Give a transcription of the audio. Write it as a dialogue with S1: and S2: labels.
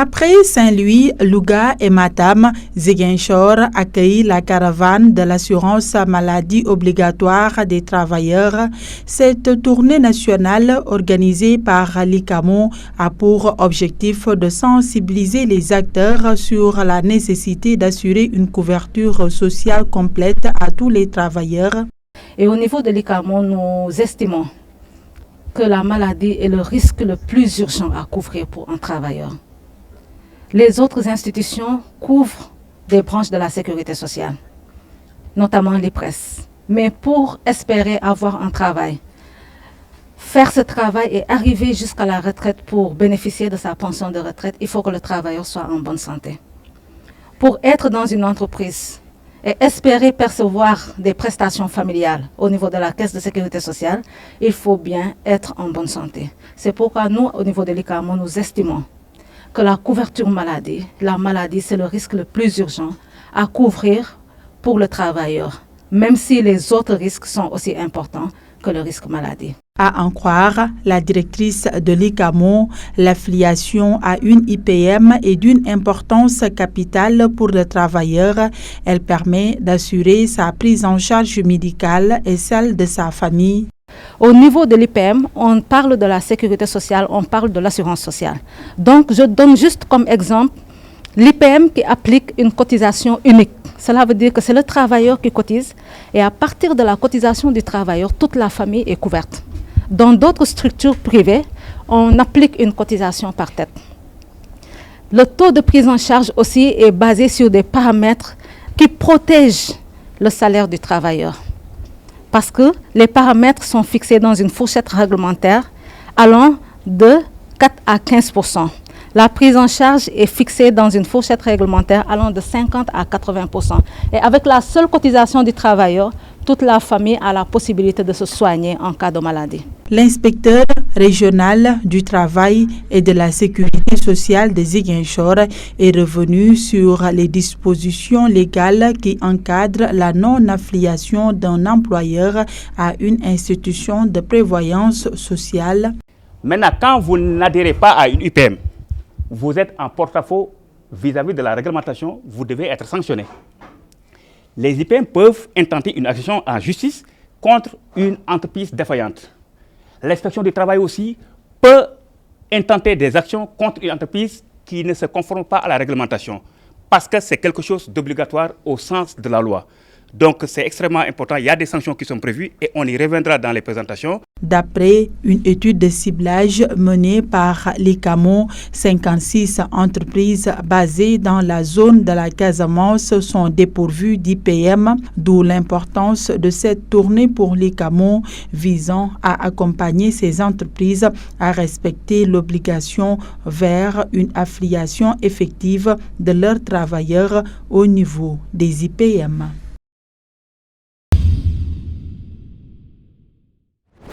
S1: Après Saint-Louis, Louga et Matam, Ziguinchor accueille la caravane de l'assurance maladie obligatoire des travailleurs. Cette tournée nationale organisée par l'ICAMO a pour objectif de sensibiliser les acteurs sur la nécessité d'assurer une couverture sociale complète à tous les travailleurs.
S2: Et au niveau de l'ICAMO, nous estimons que la maladie est le risque le plus urgent à couvrir pour un travailleur. Les autres institutions couvrent des branches de la sécurité sociale, notamment l'IPRES. Mais pour espérer avoir un travail, faire ce travail et arriver jusqu'à la retraite pour bénéficier de sa pension de retraite, il faut que le travailleur soit en bonne santé. Pour être dans une entreprise et espérer percevoir des prestations familiales au niveau de la caisse de sécurité sociale, il faut bien être en bonne santé. C'est pourquoi nous, au niveau de l'ICAMO, nous estimons que la couverture maladie, la maladie, c'est le risque le plus urgent à couvrir pour le travailleur, même si les autres risques sont aussi importants que le risque maladie.
S1: À en croire la directrice de l'ICAMO, l'affiliation à une IPM est d'une importance capitale pour le travailleur. Elle permet d'assurer sa prise en charge médicale et celle de sa famille.
S2: Au niveau de l'IPM, on parle de la sécurité sociale, on parle de l'assurance sociale. Donc, je donne juste comme exemple l'IPM qui applique une cotisation unique. Cela veut dire que c'est le travailleur qui cotise et à partir de la cotisation du travailleur, toute la famille est couverte. Dans d'autres structures privées, on applique une cotisation par tête. Le taux de prise en charge aussi est basé sur des paramètres qui protègent le salaire du travailleur. Parce que les paramètres sont fixés dans une fourchette réglementaire allant de 4 à 15%. La prise en charge est fixée dans une fourchette réglementaire allant de 50 à 80%. Et avec la seule cotisation du travailleur, toute la famille a la possibilité de se soigner en cas de maladie.
S1: L'inspecteur régional du travail et de la sécurité sociale de Ziguinchor est revenu sur les dispositions légales qui encadrent la non-affiliation d'un employeur à une institution de prévoyance sociale.
S3: Maintenant, quand vous n'adhérez pas à une UPM, vous êtes en porte-à-faux vis-à-vis de la réglementation, vous devez être sanctionné. Les IPM peuvent intenter une action en justice contre une entreprise défaillante. L'inspection du travail aussi peut intenter des actions contre une entreprise qui ne se conforme pas à la réglementation, parce que c'est quelque chose d'obligatoire au sens de la loi. Donc c'est extrêmement important, il y a des sanctions qui sont prévues et on y reviendra dans les présentations.
S1: D'après une étude de ciblage menée par l'ICAMO, 56 entreprises basées dans la zone de la Casamance sont dépourvues d'IPM, d'où l'importance de cette tournée pour l'ICAMO visant à accompagner ces entreprises à respecter l'obligation vers une affiliation effective de leurs travailleurs au niveau des IPM.